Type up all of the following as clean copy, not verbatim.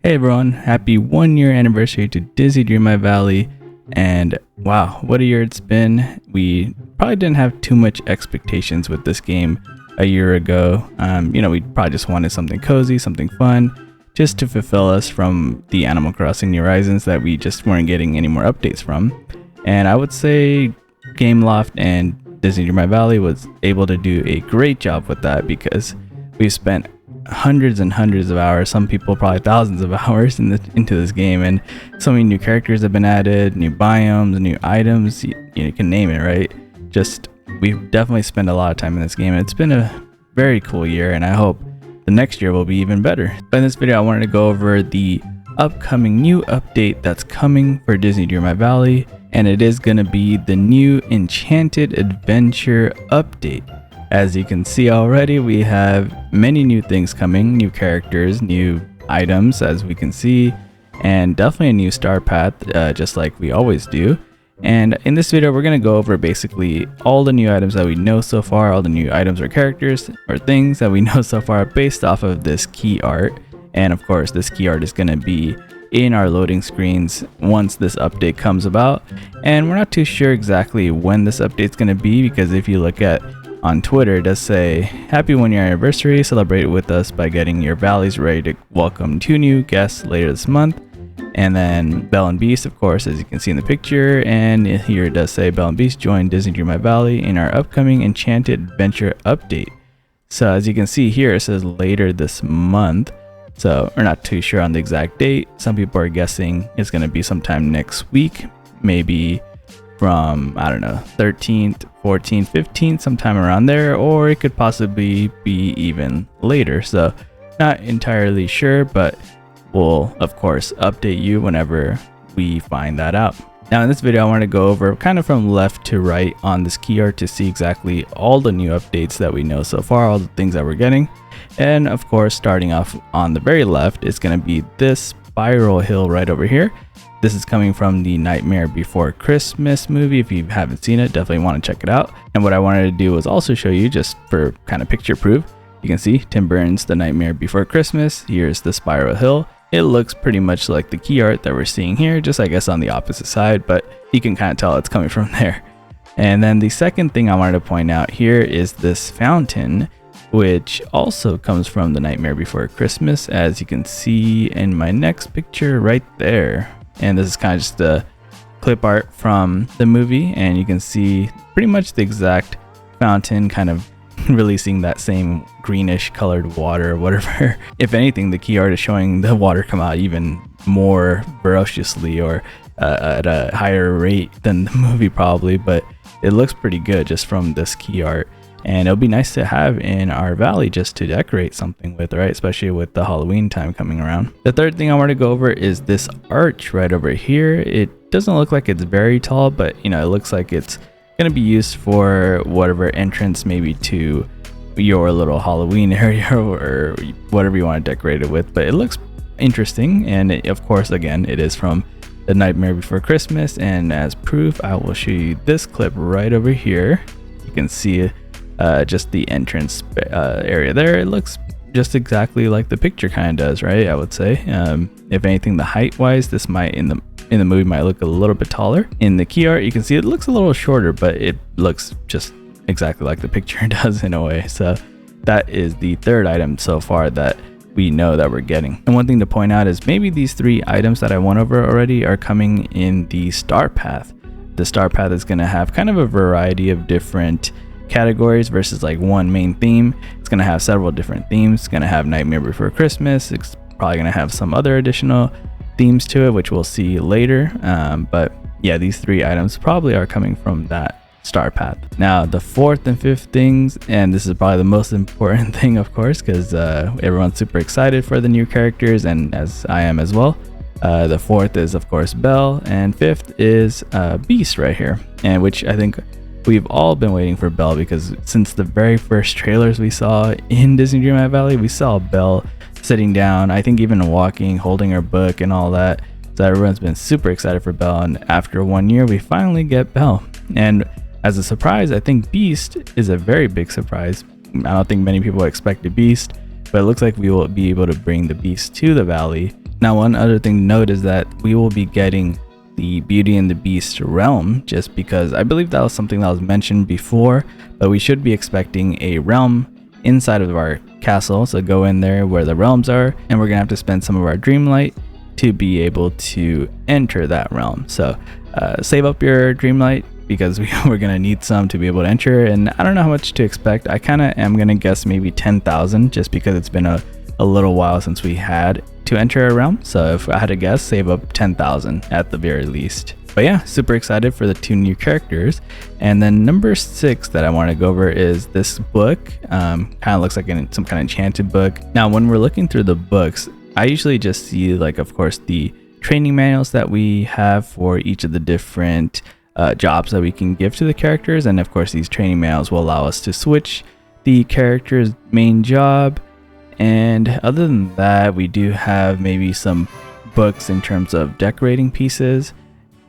Hey everyone, happy 1 year anniversary to Disney Dreamlight Valley, and wow, what a year it's been. We probably didn't have too much expectations with this game a year ago. We probably just wanted something cozy, something fun, just to fulfill us from the Animal Crossing New Horizons that we just weren't getting any more updates from. And I would say Gameloft and Disney Dreamlight Valley was able to do a great job with that, because we've spent hundreds and hundreds of hours, some people probably thousands of hours into this game, and so many new characters have been added, new biomes, new items, you can name it, right? Just, we've definitely spent a lot of time in this game, and it's been a very cool year, and I hope the next year will be even better. But in this video I wanted to go over the upcoming new update that's coming for Disney Dreamlight Valley, and it is going to be the new Enchanted Adventure update. As you can see already, we have many new things coming, new characters, new items, as we can see, and definitely a new star path, just like we always do. And in this video, we're going to go over basically all the new items that we know so far, all the new items or characters or things that we know so far based off of this key art. And of course, this key art is going to be in our loading screens once this update comes about. And we're not too sure exactly when this update's going to be, because if you look at on Twitter, it does say, happy 1 year anniversary, celebrate it with us by getting your valleys ready to welcome 2 new guests later this month. And then Belle and Beast, of course, as you can see in the picture, and here it does say Belle and Beast join Disney Dreamlight Valley in our upcoming Enchanted Adventure update. So as you can see here, it says later this month, so we're not too sure on the exact date. Some people are guessing it's going to be sometime next week, maybe from, I don't know, 13th, 14th, 15th, sometime around there, or it could possibly be even later. So not entirely sure, but we'll of course update you whenever we find that out. Now in this video, I want to go over kind of from left to right on this key art to see exactly all the new updates that we know so far, all the things that we're getting. And of course, starting off on the very left is going to be this spiral hill right over here. This is coming from the Nightmare Before Christmas movie. If you haven't seen it, definitely want to check it out. And what I wanted to do was also show you, just for kind of picture proof, you can see Tim Burton's The Nightmare Before Christmas. Here's the spiral hill. It looks pretty much like the key art that we're seeing here, just I guess on the opposite side, but you can kind of tell it's coming from there. And then the second thing I wanted to point out here is this fountain, which also comes from The Nightmare Before Christmas, as you can see in my next picture right there. And this is kind of just the clip art from the movie, and you can see pretty much the exact fountain kind of releasing that same greenish colored water or whatever. If anything, the key art is showing the water come out even more ferociously, or at a higher rate than the movie probably, but it looks pretty good just from this key art. And it'll be nice to have in our valley just to decorate something with, right? Especially with the Halloween time coming around. The third thing I want to go over is this arch right over here. It doesn't look like it's very tall, but it looks like it's going to be used for whatever entrance, maybe to your little Halloween area or whatever you want to decorate it with. But it looks interesting. And of course, again, it is from The Nightmare Before Christmas. And as proof, I will show you this clip right over here. You can see just the entrance area there. It looks just exactly like the picture kind of does, right? I would say. If anything, the height wise, this might in the movie might look a little bit taller. In the key art, you can see it looks a little shorter, but it looks just exactly like the picture does in a way. So that is the third item so far that we know that we're getting. And one thing to point out is maybe these 3 items that I went over already are coming in the star path. The star path is going to have kind of a variety of different categories versus like one main theme. It's going to have several different themes. It's going to have Nightmare Before Christmas. It's probably going to have some other additional themes to it, which we'll see later. But yeah, these 3 items probably are coming from that star path. Now the fourth and fifth things, and this is probably the most important thing, of course, because everyone's super excited for the new characters, and as I am as well. The fourth is of course Belle, and fifth is Beast right here, and which I think we've all been waiting for Belle, because since the very first trailers we saw in Disney Dreamlight Valley, we saw Belle sitting down, I think even walking, holding her book and all that. So everyone's been super excited for Belle, and after 1 year, we finally get Belle. And as a surprise, I think Beast is a very big surprise. I don't think many people expected Beast. but it looks like we will be able to bring the beast to the valley. Now, one other thing to note is that we will be getting the Beauty and the Beast realm, just because I believe that was something that was mentioned before, but we should be expecting a realm inside of our castle. So go in there where the realms are, and we're gonna have to spend some of our Dreamlight to be able to enter that realm. So save up your Dreamlight, because we're gonna need some to be able to enter, and I don't know how much to expect. I kind of am gonna guess maybe 10,000, just because it's been a little while since we had to enter a realm. So if I had to guess, save up 10,000 at the very least. But yeah, super excited for the 2 new characters. And then number 6 that I want to go over is this book. Kind of looks like some kind of enchanted book. Now, when we're looking through the books, I usually just see, like, of course, the training manuals that we have for each of the different jobs that we can give to the characters. And of course, these training manuals will allow us to switch the character's main job. And other than that, we do have maybe some books in terms of decorating pieces,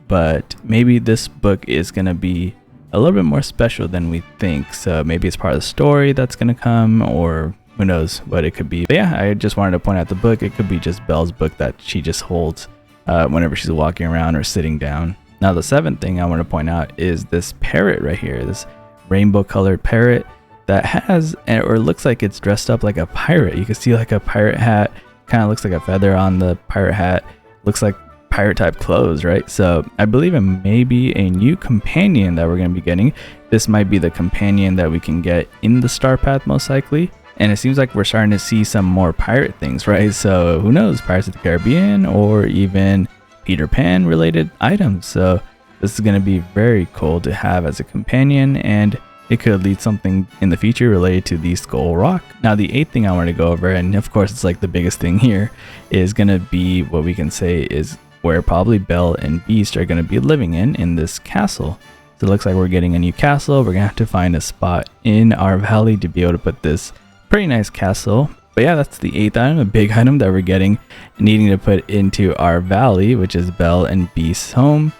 but maybe this book is going to be a little bit more special than we think. So maybe it's part of the story that's going to come, or who knows what it could be. But yeah, I just wanted to point out the book. It could be just Belle's book that she just holds whenever she's walking around or sitting down. Now, the 7th thing I want to point out is this parrot right here, this rainbow colored parrot that has, or looks like it's dressed up like a pirate. You can see like a pirate hat, kind of looks like a feather on the pirate hat, looks like pirate type clothes, right? So I believe it may be a new companion that we're going to be getting. This might be the companion that we can get in the Star Path, most likely. And it seems like we're starting to see some more pirate things, right? So who knows, Pirates of the Caribbean or even Peter Pan related items. So this is going to be very cool to have as a companion, and it could lead something in the future related to the Skull Rock. Now, the 8th thing I want to go over, and of course it's like the biggest thing here, is going to be what we can say is where probably Belle and Beast are going to be living in this castle. So it looks like we're getting a new castle. We're going to have to find a spot in our valley to be able to put this pretty nice castle. But yeah, that's the 8th item, a big item that we're getting, needing to put into our valley, which is Belle and Beast's home.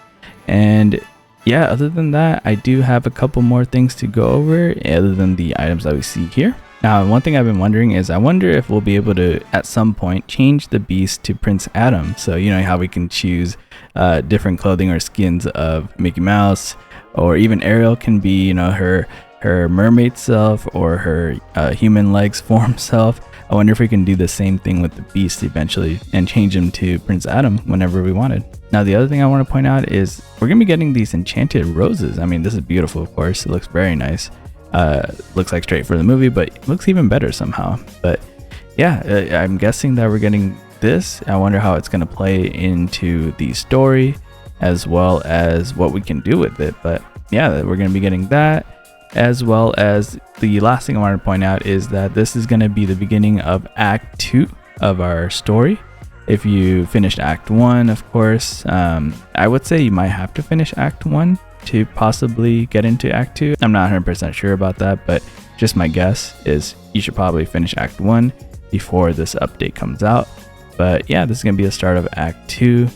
And yeah, other than that, I do have a couple more things to go over other than the items that we see here. Now, one thing I've been wondering is, I wonder if we'll be able to, at some point, change the Beast to Prince Adam. So, you know how we can choose different clothing or skins of Mickey Mouse, or even Ariel can be, you know, her mermaid self or her human legs form self. I wonder if we can do the same thing with the Beast eventually and change him to Prince Adam whenever we wanted. Now, the other thing I want to point out is we're going to be getting these enchanted roses. I mean, this is beautiful, of course. It looks very nice. Looks like straight for the movie, but it looks even better somehow. But yeah, I'm guessing that we're getting this. I wonder how it's going to play into the story as well as what we can do with it. But yeah, we're going to be getting that, as well as the last thing I wanted to point out is that this is going to be the beginning of Act 2 of our story. If you finished Act 1, of course, I would say you might have to finish Act 1 to possibly get into Act 2. I'm not 100% sure about that, but just my guess is you should probably finish Act 1 before this update comes out. But yeah, this is going to be the start of Act 2.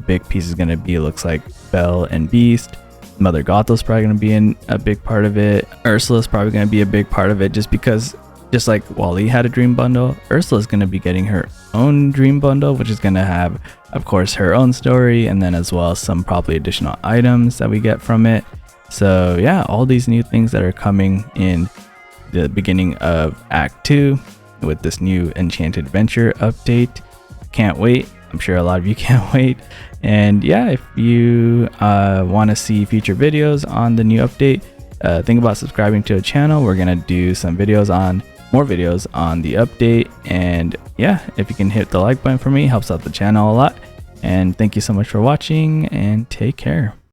Big piece is going to be, looks like, Belle and Beast. Mother Gothel's probably going to be in a big part of it. Ursula's probably going to be a big part of it, just because, just like Wally had a dream bundle, Ursula's going to be getting her own dream bundle, which is going to have, of course, her own story, and then as well as some probably additional items that we get from it. So yeah, all these new things that are coming in the beginning of Act 2 with this new Enchanted Adventure update. Can't wait. I'm sure a lot of you can't wait. And yeah, if you want to see future videos on the new update, think about subscribing to the channel. We're gonna do some videos on, more videos on the update. And yeah, if you can hit the like button for me, helps out the channel a lot. And thank you so much for watching, and take care.